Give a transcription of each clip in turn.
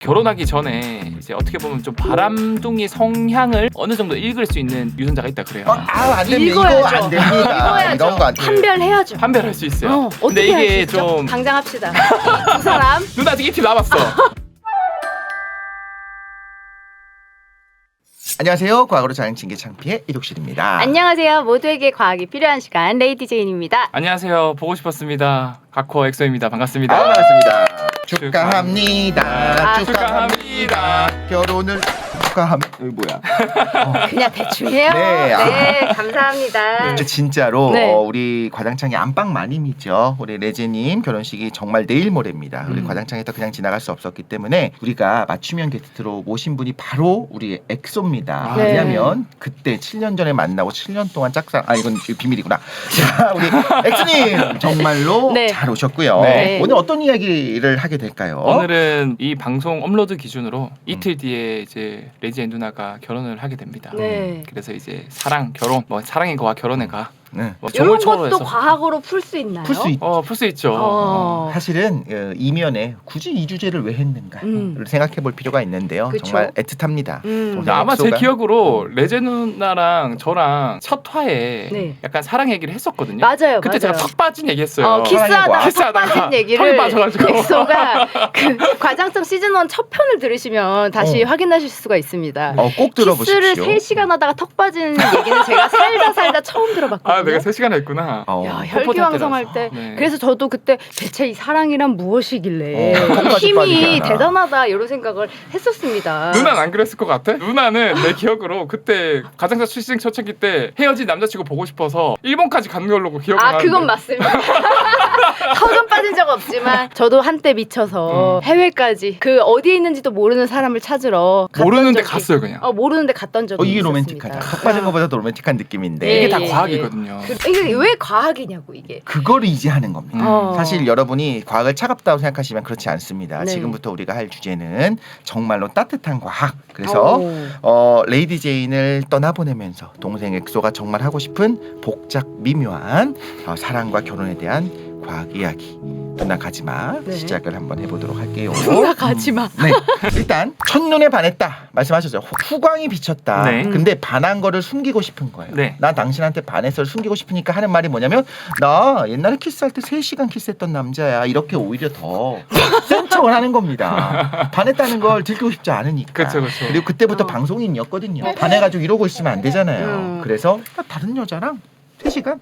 결혼하기 전에 이제 어떻게 보면 좀 바람둥이 성향을 어느 정도 읽을 수 있는 유전자가 있다 그래요. 안 됩니다. 이거 읽어야죠. 안 됩니다. 읽어야죠. 이런 거 안 돼요. 판별해야죠. 판별할 수 있어요. 근데 어떻게 할 수 이게 있죠? 좀 당장 합시다. 이 두 사람 누나 아직 입티 남았어. 안녕하세요. 과거로 장인진계 창피의 이독실입니다. 안녕하세요. 모두에게 과학이 필요한 시간 레이디 제인입니다. 안녕하세요. 보고 싶었습니다. 각호 엑소입니다. 반갑습니다. 반갑습니다. 축하합니다. 축하합니다. 결혼을 축하합니다. 이거 뭐야? 그냥 대충 해요. 네. 네, 감사합니다. 근데 진짜로 네. 우리 과장창의 안방 마님이죠. 우리 레제님 결혼식이 정말 내일 모레입니다. 우리 과장창에서 그냥 지나갈 수 없었기 때문에 우리가 맞춤형 게스트로 모신 분이 바로 우리 엑소입니다. 네. 왜냐하면 그때 7년 전에 만나고 7년 동안 짝사 이건 비밀이구나. 자, 우리 엑소님 정말로 네. 잘 오셨고요. 네. 오늘 어떤 이야기를 하게 될까요? 오늘은 이 방송 업로드 기준으로 이틀 뒤에 이제 레지의 누나가 결혼을 하게 됩니다. 네. 그래서 이제 사랑, 결혼, 뭐 사랑의 거와 결혼의 가, 네. 뭐 이런 조물처럼해서 것도 과학으로 풀 수 있나요? 풀 수 있. 풀 수 있죠. 사실은 이면에 굳이 이 주제를 왜 했는가를 생각해 볼 필요가 있는데요. 그쵸? 정말 애틋합니다. 근데 아마 제 기억으로 레제 누나랑 저랑 첫 화에 네. 약간 사랑 얘기를 했었거든요. 맞아요. 그때 맞아요. 제가 턱 빠진 얘기했어요. 키스하다가 키스하다가 턱 빠진 턱이 얘기를 빠져가지고. 엑소가 그 과장성 시즌 1 첫 편을 들으시면 다시 확인하실 수가 있습니다. 꼭 들어보십시오. 키스를 3시간 하다가 턱 빠진 얘기는 제가 살다 처음 들어봤거든요. 아, 내가 3시간 했구나. 야, 혈기왕성할 때. 네. 그래서 저도 그때 대체 이 사랑이란 무엇이길래 턱까지 힘이 빠지잖아. 대단하다 이런 생각을 했었습니다. 누나는 안 그랬을 것 같아? 누나는 내 기억으로 그때 가장자 출생 초창기 때 헤어진 남자친구 보고 싶어서 일본까지 간 걸로 기억을 하는데. 그건 맞습니다. 턱은 빠진 적 없지만 저도 한때 미쳐서 해외까지 그 어디에 있는지도 모르는 사람을 찾으러 갔던 모르는데 적이- 갔어요 그냥. 모르는데 갔던 적이 이게 있었습니다. 로맨틱하다. 턱 빠진 것보다도 로맨틱한 느낌인데 네. 이게 다 예, 과학이거든요. 이게 왜 과학이냐고 이게. 그거를 이제 하는 겁니다. 어. 사실 여러분이 과학을 차갑다고 생각하시면 그렇지 않습니다. 네. 지금부터 우리가 할 주제는 정말로 따뜻한 과학. 그래서 레이디 제인을 떠나보내면서 동생 엑소가 정말 하고 싶은 복잡 미묘한 사랑과 결혼에 대한 과학 이야기. 누나 가지마 네. 시작을 한번 해보도록 할게요. 누나 가지마. 네. 일단 첫눈에 반했다 말씀하셨죠. 후광이 비쳤다. 네. 근데 반한 거를 숨기고 싶은 거예요. 네. 난 당신한테 반해서 숨기고 싶으니까 하는 말이 뭐냐면 나 옛날에 키스할 때 3시간 키스했던 남자야. 이렇게 오히려 더 센 척을 하는 겁니다. 반했다는 걸 들키고 싶지 않으니까. 그렇죠. 그리고 그때부터 방송인이었거든요. 반해가지고 이러고 있으면 안 되잖아요. 그래서 다른 여자랑 3시간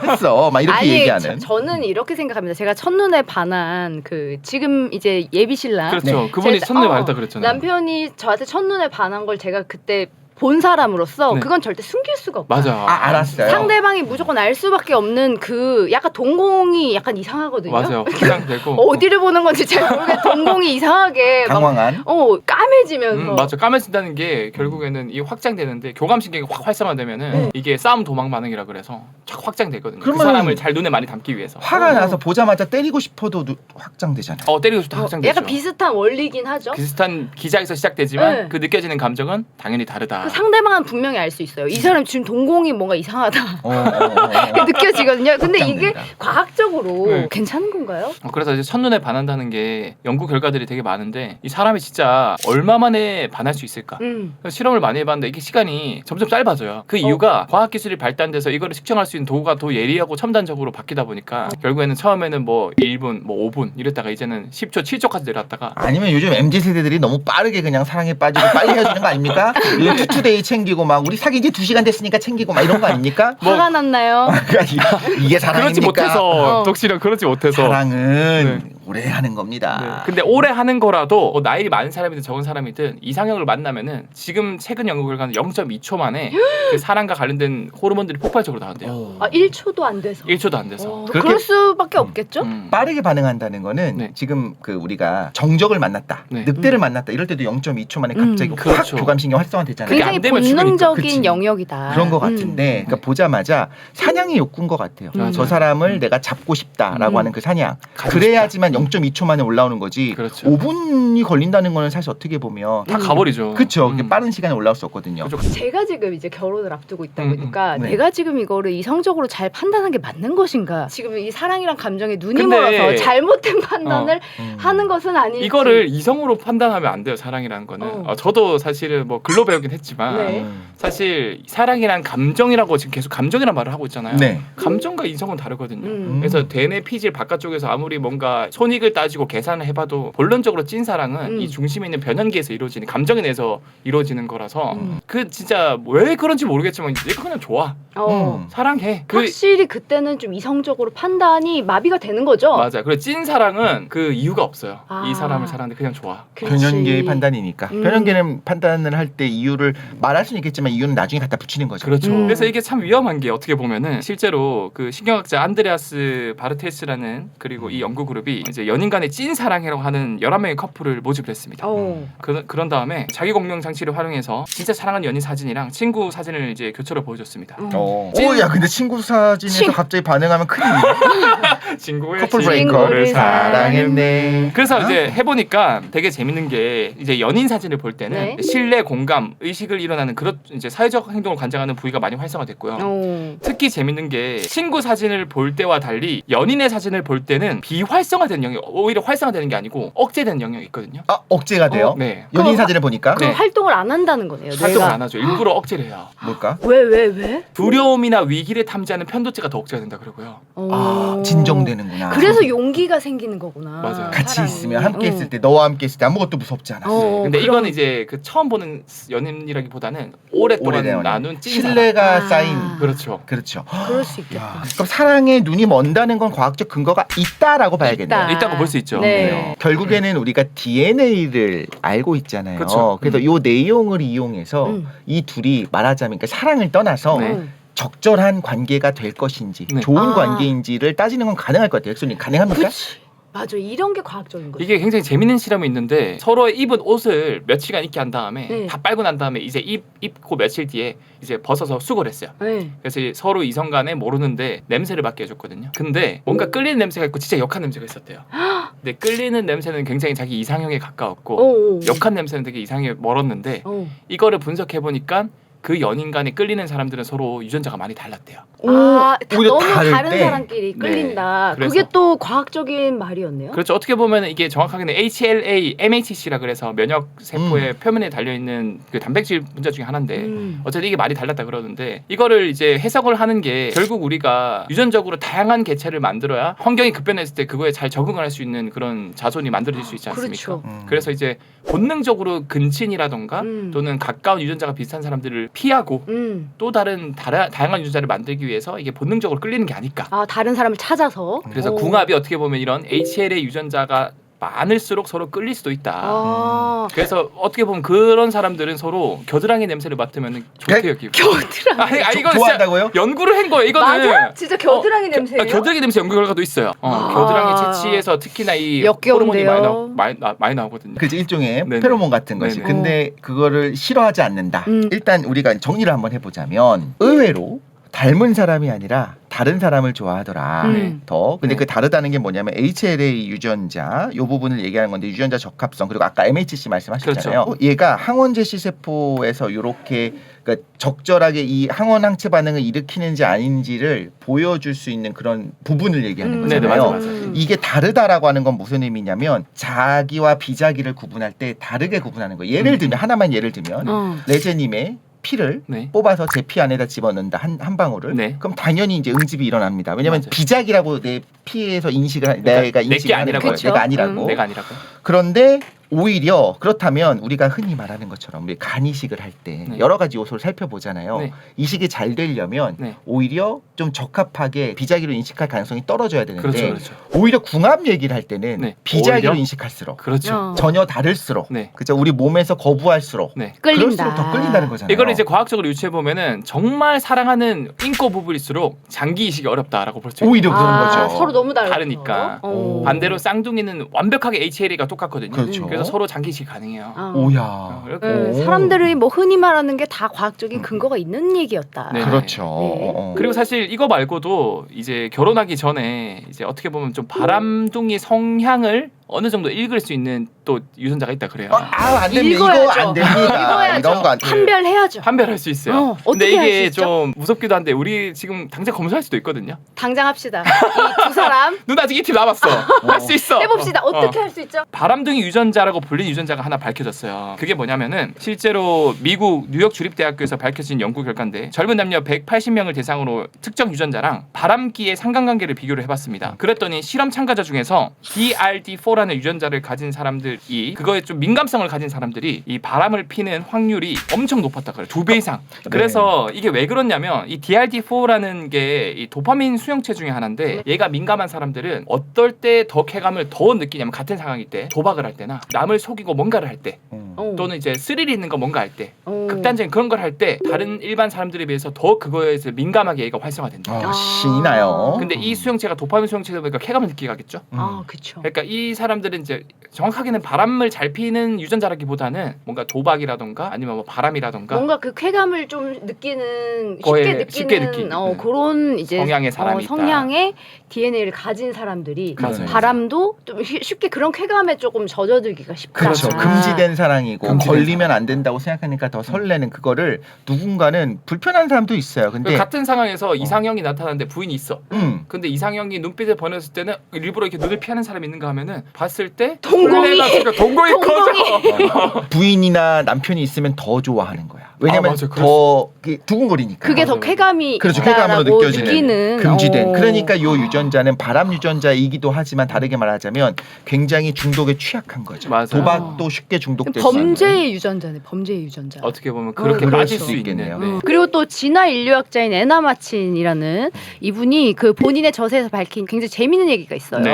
했어. 막 이렇게 얘기하는. 저는 이렇게 생각합니다. 제가 첫눈에 반한 그 지금 이제 예비 신랑. 그렇죠. 네. 그분이 제가- 첫눈에 반했다 그랬잖아요. 남편이 저한테 첫눈에 반한 걸 제가 그때 본 사람으로서 네. 그건 절대 숨길 수가 없다. 맞아. 알았어요. 상대방이 무조건 알 수밖에 없는 그 약간 동공이 약간 이상하거든요. 맞아요. 긴장되고. 어디를 보는 건지 잘 모르겠. 동공이 이상하게 막 당황한. 까매지면서. 맞아. 까매진다는 게 결국에는 이 확장되는데 교감신경이 확 활성화되면은 이게 싸움 도망 반응이라 그래서 착 확장되거든요. 그 그러면 사람을 잘 눈에 많이 담기 위해서. 화가 나서 보자마자 때리고 싶어도 확장되잖아요. 때리고 싶다 확장되죠. 약간 비슷한 원리긴 하죠. 비슷한 기작에서 시작되지만 네. 그 느껴지는 감정은 당연히 다르다. 그 상대방은 분명히 알 수 있어요. 이 사람 지금 동공이 뭔가 이상하다. 느껴지거든요. 근데 이게 확장된다. 과학적으로 네. 괜찮은 건가요? 그래서 이제 첫눈에 반한다는 게 연구 결과들이 되게 많은데 이 사람이 진짜 얼마 만에 반할 수 있을까? 그래서 실험을 많이 해봤는데 이게 시간이 점점 짧아져요. 그 이유가 과학기술이 발달돼서 이거를 측정할 수 있는 도구가 더 예리하고 첨단적으로 바뀌다 보니까 결국에는 처음에는 뭐 1분, 뭐 5분 이랬다가 이제는 10초, 7초까지 내려왔다가 아니면 요즘 MZ세대들이 너무 빠르게 그냥 사랑에 빠지고 빨리 헤어지는 거 아닙니까? 투투데이 챙기고 막 우리 사귄 지 2시간 됐으니까 챙기고 막 이런 거 아닙니까? 화가 났나요? 이게 사랑입니까? 그렇지 못해서 독실은 그렇지 못해서 사랑은 오래 하는 겁니다. 네. 근데 오래 하는 거라도 나이 많은 사람이든 적은 사람이든 이상형을 만나면은 지금 최근 연구 결과는 0.2초 만에 그 사랑과 관련된 호르몬들이 폭발적으로 나온대요. 1초도 안 돼서. 1초도 안 돼서. 그렇게- 그럴 수밖에 없겠죠? 빠르게 반응한다는 거는 네. 지금 그 우리가 정적을 만났다, 네. 늑대를 만났다 이럴 때도 0.2초 만에 갑자기 확 그렇죠. 교감신경 활성화되잖아요. 그게 굉장히 안 되면 죽으니까. 본능적인 그치. 영역이다. 그런 것 같은데 그러니까 보자마자 사냥의 욕구인 것 같아요. 저 사람을 내가 잡고 싶다라고 하는 그 사냥. 가지고 그래야지만 한 0.2초 만에 올라오는 거지. 그렇죠. 5분이 걸린다는 거는 사실 어떻게 보면 다 가버리죠. 그렇죠. 그렇게 빠른 시간에 올라올 수 없거든요. 그렇죠. 제가 지금 이제 결혼을 앞두고 있다 보니까 네. 내가 지금 이거를 이성적으로 잘 판단한 게 맞는 것인가? 지금 이 사랑이랑 감정에 눈이 근데- 멀어서 잘못된 판단을 하는 것은 아닐지. 이거를 이성으로 판단하면 안 돼요. 사랑이라는 거는. 저도 사실은 뭐 글로 배우긴 했지만 네. 사실 사랑이란 감정이라고 지금 계속 감정이란 말을 하고 있잖아요. 네. 감정과 이성은 다르거든요. 음. 그래서 대뇌 피질 바깥쪽에서 아무리 뭔가 손익을 따지고 계산을 해봐도 본론적으로 찐 사랑은 이 중심에 있는 변연기에서 이루어지는 감정에 내서 이루어지는 거라서 그 진짜 왜 그런지 모르겠지만 얘가 그냥 좋아. 사랑해. 확실히 그때는 좀 이성적으로 판단이 마비가 되는 거죠. 맞아. 그리고 찐 사랑은 그 이유가 없어요. 아. 이 사람을 사랑하는데 그냥 좋아. 그렇지. 변연계의 판단이니까. 변연계는 판단을 할 때 이유를 말할 수는 있겠지만 이유는 나중에 갖다 붙이는 거죠. 그렇죠. 그래서 이게 참 위험한 게 어떻게 보면은 실제로 그 신경학자 안드레아스 바르테스라는 그리고 이 연구 그룹이 이제 연인 간의 찐 사랑이라고 하는 11명의 커플을 모집을 했습니다. 그런 다음에 자기 공명 장치를 활용해서 진짜 사랑하는 연인 사진이랑 친구 사진을 이제 교차로 보여줬습니다. 야 근데 친구 사진에서 갑자기 반응하면 큰일이야. 친구의 커플 브레이커를 브레이커를 사랑했네. 그래서 이제 해보니까 되게 재밌는 게 이제 연인 사진을 볼 때는 네. 신뢰, 공감, 의식을 일어나는 그런 이제 사회적 행동을 관장하는 부위가 많이 활성화됐고요. 특히 재밌는 게 친구 사진을 볼 때와 달리 연인의 사진을 볼 때는 비활성화된 영역, 오히려 활성화되는 게 아니고 억제된 영역이 있거든요. 아 억제가 돼요? 네. 연인 사진을 보니까 그 네. 활동을 안 한다는 거네요. 활동을 내가. 안 하죠. 일부러 억제를 해요. 뭘까? 왜? 두려움이나 위기를 탐지하는 편도체가 더 억제가 된다 그러고요. 아 진정되는구나. 그래서 용기가 생기는 거구나. 맞아요. 같이 사랑이. 있으면 함께 있을 때 너와 함께 있을 때 아무것도 무섭지 않았어. 근데 그럼- 이거는 이제 그 처음 보는 연인이라기보다는 오랫동안 오래된 연인. 나눈 찐 사랑. 신뢰가 아. 쌓인. 그렇죠. 그렇죠. 그럴 수 있겠다. 야, 그럼 사랑에 눈이 먼다는 건 과학적 근거가 있다라고 봐야겠네요. 있다고 볼 수 있죠. 네. 결국에는 우리가 DNA를 알고 있잖아요. 그쵸. 그래서 이 내용을 이용해서 이 둘이 말하자면 그러니까 사랑을 떠나서 네. 적절한 관계가 될 것인지 네. 좋은 아. 관계인지를 따지는 건 가능할 것 같아요. 엑소님 가능합니까? 그치. 맞아. 이런 게 과학적인 거죠. 이게 굉장히 재밌는 실험이 있는데 서로 입은 옷을 며칠간 입게 한 다음에 네. 다 빨고 난 다음에 이제 입고 며칠 뒤에 이제 벗어서 수거를 했어요. 네. 그래서 서로 이성 간에 모르는데 냄새를 맡게 해줬거든요. 근데 뭔가 끌리는 냄새가 있고 진짜 역한 냄새가 있었대요. 근데 끌리는 냄새는 굉장히 자기 이상형에 가까웠고 역한 냄새는 되게 이상형에 멀었는데 이거를 분석해보니까 그 연인 간에 끌리는 사람들은 서로 유전자가 많이 달랐대요. 오히려 너무 다를 다른 때. 사람끼리 끌린다. 그래서- 그게 또 과학적인 말이었네요. 그렇죠. 어떻게 보면 이게 정확하게는 HLA, MHC라 그래서 면역 세포의 표면에 달려 있는 그 단백질 분자 중에 하나인데 어쨌든 이게 말이 달랐다 그러는데 이거를 이제 해석을 하는 게 결국 우리가 유전적으로 다양한 개체를 만들어야 환경이 급변했을 때 그거에 잘 적응을 할 수 있는 그런 자손이 만들어질 수 있지 않습니까? 그렇죠. 그래서 이제 본능적으로 근친이라던가 또는 가까운 유전자가 비슷한 사람들을 피하고 또 다양한 유전자를 만들기 위해서 이게 본능적으로 끌리는 게 아닐까. 다른 사람을 찾아서. 그래서 궁합이 어떻게 보면 이런 HLA 유전자가 많을수록 서로 끌릴 수도 있다. 그래서 어떻게 보면 그런 사람들은 서로 겨드랑이 냄새를 맡으면 좋게 여기고. 겨드랑이. 아니 이거 좋아한다고요? 연구를 한 거예요. 이거는. 맞아? 진짜 겨드랑이 냄새예요? 겨드랑이 냄새 연구 결과도 있어요. 겨드랑이 채취에서 특히나 이 호르몬이 역겨운데요. 많이 나오거든요. 그치 일종의 네네. 페로몬 같은 거지. 네네. 근데 그거를 싫어하지 않는다. 일단 우리가 정리를 한번 해보자면 의외로 닮은 사람이 아니라 다른 사람을 좋아하더라. 더. 근데 네. 그 다르다는 게 뭐냐면 HLA 유전자 요 부분을 얘기하는 건데 유전자 적합성 그리고 아까 MHC 말씀하셨잖아요. 그렇죠. 얘가 항원 제시 세포에서 이렇게 그러니까 적절하게 이 항원 항체 반응을 일으키는지 아닌지를 보여줄 수 있는 그런 부분을 얘기하는 네네, 거잖아요. 맞아. 이게 다르다라고 하는 건 무슨 의미냐면 자기와 비자기를 구분할 때 다르게 구분하는 거예요. 예를 들면 하나만 예를 들면 레제님의 피를 네. 뽑아서 제 피 안에다 집어넣는다 한 방울을 네. 그럼 당연히 이제 응집이 일어납니다. 왜냐면 맞아요. 비작이라고 내 피에서 인식을 그러니까 내가 내게 인식을 하는 아니라고 거예요. 하죠. 내가 아니라고. 내가 아니라고. 그런데 오히려 그렇다면 우리가 흔히 말하는 것처럼 우리 간 이식을 할 때 네. 여러 가지 요소를 살펴보잖아요. 네. 이식이 잘 되려면 네. 오히려 좀 적합하게 비자기로 인식할 가능성이 떨어져야 되는데 그렇죠. 오히려 궁합 얘기를 할 때는 네. 비자기로 오히려? 인식할수록 그렇죠. 전혀 다를수록 네. 그죠 우리 몸에서 거부할수록 네. 그럴수록 더 끌린다는 거잖아요. 이걸 이제 과학적으로 유추해 보면은 정말 사랑하는 인코 부부일수록 장기 이식이 어렵다라고 볼 수 있어요. 오히려 그런 거죠. 서로 너무 달라서. 다르니까. 어. 반대로 쌍둥이는 완벽하게 HLA가 똑같거든요. 그렇죠. 그래서 서로 장기식 가능해요. 오야. 이렇게. 오. 사람들이 뭐 흔히 말하는 게 다 과학적인 근거가 있는 얘기였다. 네. 그렇죠. 네. 그리고 사실 이거 말고도 이제 결혼하기 전에 이제 어떻게 보면 좀 바람둥이 성향을 어느 정도 읽을 수 있는 또 유전자가 있다 그래요. 안 됩니다. 이거 읽어야죠. 안 됩니다. 읽어야죠. 이런 거 안 돼요. 판별해야죠. 판별할 수 있어요. 어떻게 근데 할 수 이게 있죠? 좀 무섭기도 한데 우리 지금 당장 검사할 수도 있거든요. 당장 합시다. 이 두 사람 누나 아직 이 팀 남았어. 할 수 있어. 해봅시다. 어떻게 할 수 있죠? 바람둥이 유전자라고 불린 유전자가 하나 밝혀졌어요. 그게 뭐냐면은 실제로 미국 뉴욕 주립대학교에서 밝혀진 연구 결과인데 젊은 남녀 180명을 대상으로 특정 유전자랑 바람기의 상관관계를 비교를 해봤습니다. 그랬더니 실험 참가자 중에서 DRD4라는 유전자를 가진 사람들이 그거에 좀 민감성을 가진 사람들이 이 바람을 피는 확률이 엄청 높았다 그래요. 2배 이상. 그래서 이게 왜 그렇냐면 이 DRD4라는 게 이 도파민 수용체 중에 하나인데 얘가 민감한 사람들은 어떨 때 더 쾌감을 더 느끼냐면 같은 상황일 때 도박을 할 때나 남을 속이고 뭔가를 할 때 또는 이제 스릴 있는 거 뭔가 할 때 극단적인 그런 걸 할 때 다른 일반 사람들에 비해서 더 그거에 대해서 민감하게 얘가 활성화된다. 신이 나요. 근데 이 수용체가 도파민 수용체다 보니까 쾌감을 느끼게 하겠죠. 그렇죠. 그러니까 이 사람들은 이제 정확하게는 바람을 잘 피는 유전자라기보다는 뭔가 도박이라던가 아니면 뭐 바람이라던가 뭔가 그 쾌감을 좀 느끼는 거에 쉽게 느끼는 느끼는 그런 이제 성향의 사람이 있다. 성향의 DNA를 가진 사람들이 맞아요. 바람도 좀 쉽게 그런 쾌감에 조금 젖어들기가 쉽다. 그렇죠. 금지된 사랑이고 금지된 걸리면 안 된다고 생각하니까 더 설레는 그거를 누군가는 불편한 사람도 있어요. 근데 같은 상황에서 이상형이 나타나는데 부인이 있어. 근데 이상형이 눈빛을 번했을 때는 일부러 이렇게 눈을 피하는 사람이 있는가 하면은 봤을 때 동공이 동공이 커져. 부인이나 남편이 있으면 더 좋아하는 거야. 왜냐면 맞아. 더 두근거리니까. 그게 더 쾌감이 그렇죠. 있다라고 쾌감으로 느껴지는 느끼는 금지된. 그러니까 요 유전자는 바람 유전자이기도 하지만 다르게 말하자면 굉장히 중독에 취약한 거죠. 맞아요. 도박도 쉽게 중독될 수 있는. 범죄의 유전자네. 범죄의 유전자. 어떻게 보면 그렇게 그럴 빠질 수 수 있겠네요. 있는. 네. 그리고 또 진화 인류학자인 에나 마친이라는 이분이 그 본인의 저서에서 밝힌 굉장히 재미있는 얘기가 있어요. 네.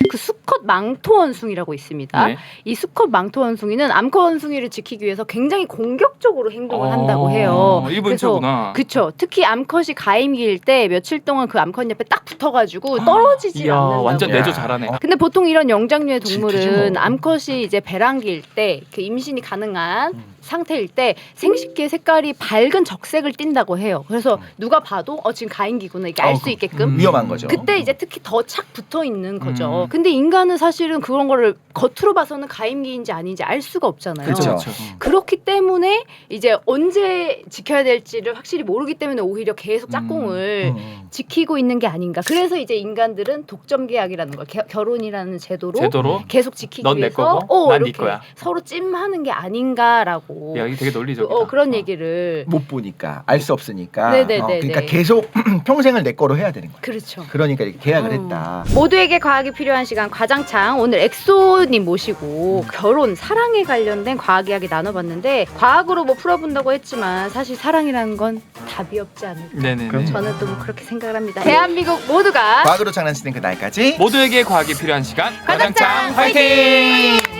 그 수컷 망토 원숭이라고 있습니다. 네. 이 수컷 망토 원숭이는 암컷 원숭이를 지키기 위해서 굉장히 공격적으로 행동을 한다고 해요. 일본처구나. 그렇죠. 특히 암컷이 가임기일 때 며칠 동안 그 암컷 옆에 딱 붙어가지고 떨어지지 이야, 않는다고. 완전 야. 내조 잘하네. 근데 보통 이런 영장류의 동물은 질투지 뭐. 암컷이 이제 배란기일 때 그 임신이 가능한 상태일 때 생식기의 색깔이 밝은 적색을 띈다고 해요. 그래서 누가 봐도 지금 가임기구나 이렇게 알 수 있게끔. 위험한 거죠. 그때 이제 특히 더 착 붙어 있는 거죠. 근데 인간은 사실은 그런 거를 겉으로 봐서는 가임기인지 아닌지 알 수가 없잖아요. 그렇죠. 그렇기 때문에 이제 언제 지켜야 될지를 확실히 모르기 때문에 오히려 계속 짝꿍을 지키고 있는 게 아닌가. 그래서 이제 인간들은 독점 계약이라는 걸 결혼이라는 제도로 계속 지키기 넌 내 위해서 거고 난 네 이렇게 거야. 서로 찜하는 게 아닌가라고. 야, 이게 되게 논리적이다. 그런 얘기를. 못 보니까 알 수 없으니까. 네네네네. 그러니까 계속 평생을 내 거로 해야 되는 거야. 그렇죠. 그러니까 이렇게 계약을 했다. 모두에게 과학이 필요한 시간 과장창 오늘 엑소님 모시고 결혼, 사랑에 관련된 과학 이야기 나눠봤는데 과학으로 뭐 풀어본다고 했지만 사실 사랑이라는 건 답이 없지 않을까. 네네. 그럼 저는 또 뭐 그렇게 생각을 합니다. 대한민국 모두가 과학으로 장난치는 그 날까지 모두에게 과학이 필요한 시간. 과장창 화이팅!